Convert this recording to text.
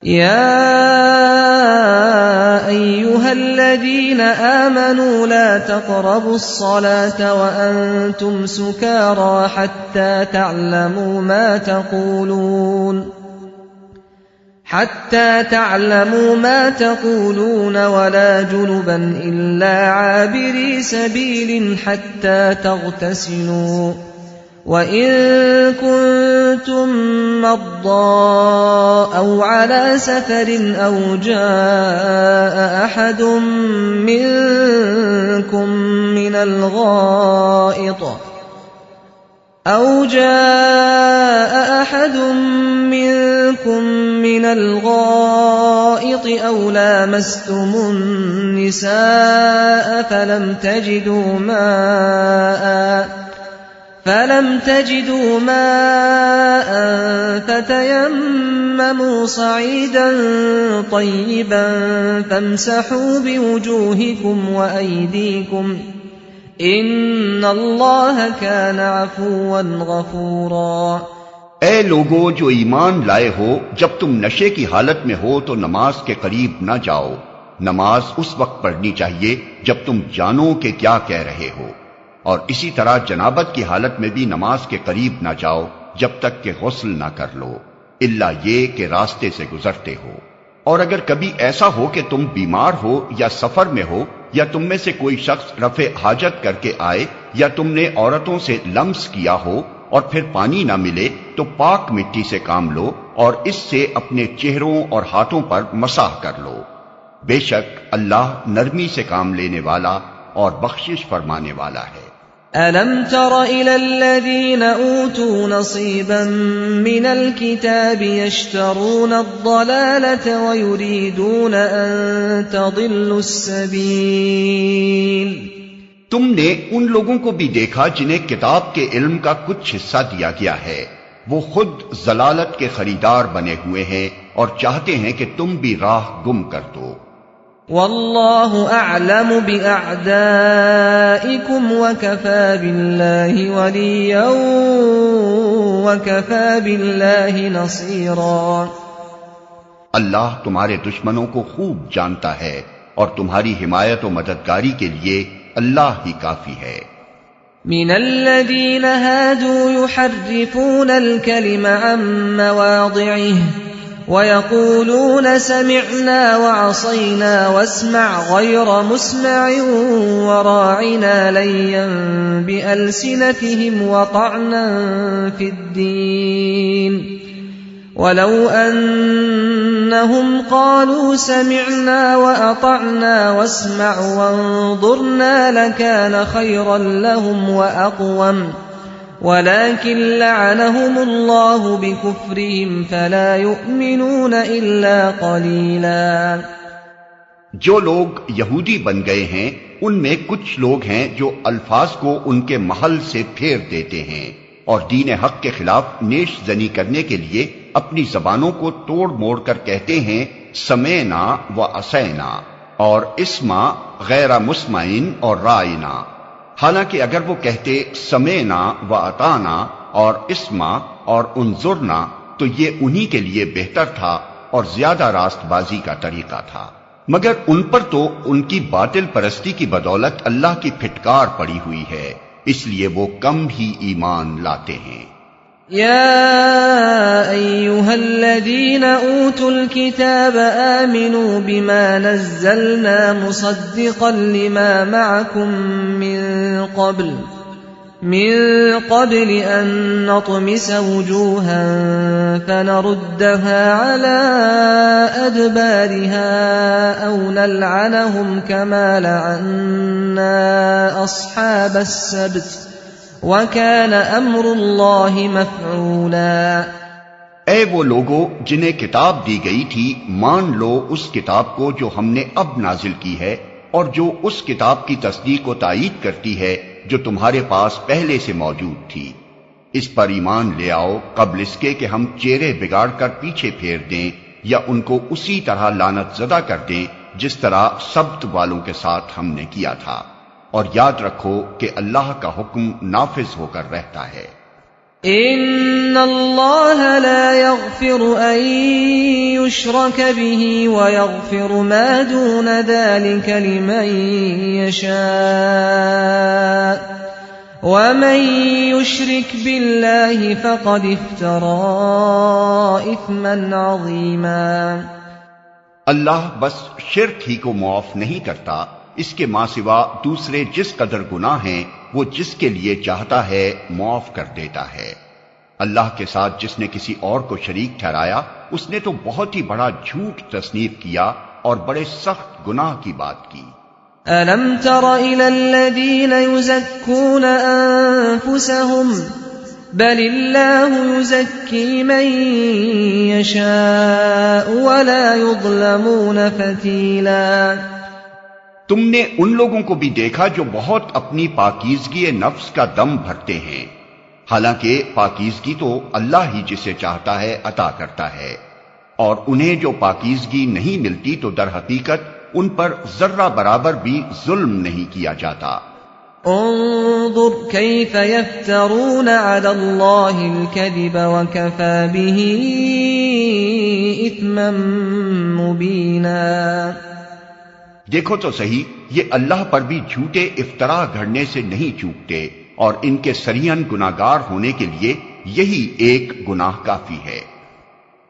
يا أيها الذين آمنوا لا تقربوا الصلاة وأنتم سكارى حتى تعلموا ما تقولون ولا جنبا إلا عابري سبيل حتى تغتسلوا وَإِن كُنتُم مَّرْضَىٰ أَوْ عَلَىٰ سَفَرٍ أَوْ جَاءَ أَحَدٌ مِّنكُم من الغائط أو لامستم النساء فلم تجدوا ماء فتيمموا صعيدا طيبا فامسحوا بوجوهكم وأيديكم إن الله كان عفوا غفورا۔ اے لوگو جو ایمان لائے ہو، جب تم نشے کی حالت میں ہو تو نماز کے قریب نہ جاؤ۔ نماز اس وقت پڑھنی چاہیے جب تم جانو کہ کیا کہہ رہے ہو، اور اسی طرح جنابت کی حالت میں بھی نماز کے قریب نہ جاؤ جب تک کہ غسل نہ کر لو، الا یہ کہ راستے سے گزرتے ہو۔ اور اگر کبھی ایسا ہو کہ تم بیمار ہو یا سفر میں ہو، یا تم میں سے کوئی شخص رفع حاجت کر کے آئے، یا تم نے عورتوں سے لمس کیا ہو اور پھر پانی نہ ملے، تو پاک مٹی سے کام لو اور اس سے اپنے چہروں اور ہاتھوں پر مسح کر لو۔ بے شک اللہ نرمی سے کام لینے والا اور بخشش فرمانے والا ہے۔ أَلَمْ تَرَ إِلَى الَّذِينَ أُوتُوا نَصِيبًا مِّنَ الْكِتَابِ يَشْتَرُونَ الضَّلَالَةَ وَيُرِيدُونَ أَن تَضِلُّوا السَّبِيلَ۔ تم نے ان لوگوں کو بھی دیکھا جنہیں کتاب کے علم کا کچھ حصہ دیا گیا ہے، وہ خود ضلالت کے خریدار بنے ہوئے ہیں اور چاہتے ہیں کہ تم بھی راہ گم کر دو۔ واللہ اعلم بأعدائکم وکفى باللہ ولیا وکفى باللہ نصیرا۔ اللہ تمہارے دشمنوں کو خوب جانتا ہے اور تمہاری حمایت و مددگاری کے لیے اللہ ہی کافی ہے۔ من الذین هادوا يحرفون الكلم عن مواضعه وَيَقُولُونَ سَمِعْنَا وَعَصَيْنَا وَاسْمَعْ غَيْرَ مُسْمَعٍ وَرَاعِنَا لَيًّا بِأَلْسِنَتِهِمْ وَطَعْنًا فِي الدِّينِ وَلَوْ أَنَّهُمْ قَالُوا سَمِعْنَا وَأَطَعْنَا وَاسْمَعْ وَانظُرْنَا لَكَانَ خَيْرًا لَهُمْ وَأَقْوَمَ وَلَكِنْ لَعَنَهُمُ اللَّهُ بِكُفْرِهِمْ فَلَا يُؤْمِنُونَ إِلَّا قَلِيلًا۔ جو لوگ یہودی بن گئے ہیں ان میں کچھ لوگ ہیں جو الفاظ کو ان کے محل سے پھیر دیتے ہیں اور دین حق کے خلاف نیش زنی کرنے کے لیے اپنی زبانوں کو توڑ موڑ کر کہتے ہیں سمعنا و عصینا اور اسما غیر مسمعین اور رائنا، حالانکہ اگر وہ کہتے سمعنا و اطعنا اور اسما اور انظرنا تو یہ انہی کے لیے بہتر تھا اور زیادہ راست بازی کا طریقہ تھا، مگر ان پر تو ان کی باطل پرستی کی بدولت اللہ کی پھٹکار پڑی ہوئی ہے، اس لیے وہ کم ہی ایمان لاتے ہیں۔ يا أيها الذين أوتوا الكتاب آمنوا بما نزلنا مصدقا لما معكم من قبل أن نطمس وجوها فنردها على أدبارها أو نلعنهم كما لعنا أصحاب السبت وَكَانَ أَمْرُ اللَّهِ مَفْعُولًا۔ اے وہ لوگو جنہیں کتاب دی گئی تھی، مان لو اس کتاب کو جو ہم نے اب نازل کی ہے اور جو اس کتاب کی تصدیق و تائید کرتی ہے جو تمہارے پاس پہلے سے موجود تھی۔ اس پر ایمان لے آؤ قبل اس کے کہ ہم چہرے بگاڑ کر پیچھے پھیر دیں یا ان کو اسی طرح لعنت زدہ کر دیں جس طرح سبت والوں کے ساتھ ہم نے کیا تھا، اور یاد رکھو کہ اللہ کا حکم نافذ ہو کر رہتا ہے۔ إن الله لا يغفر أن يشرك به ويغفر ما دون ذلك لمن يشاء ومن يشرك بالله فقد افترى إثما عظيما۔ اللہ بس شرک ہی کو معاف نہیں کرتا، اس کے ماں سوا دوسرے جس قدر گناہ ہیں وہ جس کے لیے چاہتا ہے معاف کر دیتا ہے۔ اللہ کے ساتھ جس نے کسی اور کو شریک ٹھہرایا اس نے تو بہت ہی بڑا جھوٹ تصنیف کیا اور بڑے سخت گناہ کی بات کی۔ أَلَمْ تَرَ إِلَى الَّذِينَ يُزَكُّونَ أَنفُسَهُمْ بَلِ اللَّهُ يُزَكِّي مَن يَشَاءُ وَلَا يُظْلَمُونَ فَتِيلًا۔ تم نے ان لوگوں کو بھی دیکھا جو بہت اپنی پاکیزگی نفس کا دم بھرتے ہیں، حالانکہ پاکیزگی تو اللہ ہی جسے چاہتا ہے عطا کرتا ہے، اور انہیں جو پاکیزگی نہیں ملتی تو در حقیقت ان پر ذرہ برابر بھی ظلم نہیں کیا جاتا۔ انظر كيف يفترون على الله الكذب وكفى به إثما مبينا۔ دیکھو تو صحیح، یہ اللہ پر بھی جھوٹے افطرا گھڑنے سے نہیں چوکتے، اور ان کے سریعاً گناہگار ہونے کے لیے یہی ایک گناہ کافی ہے۔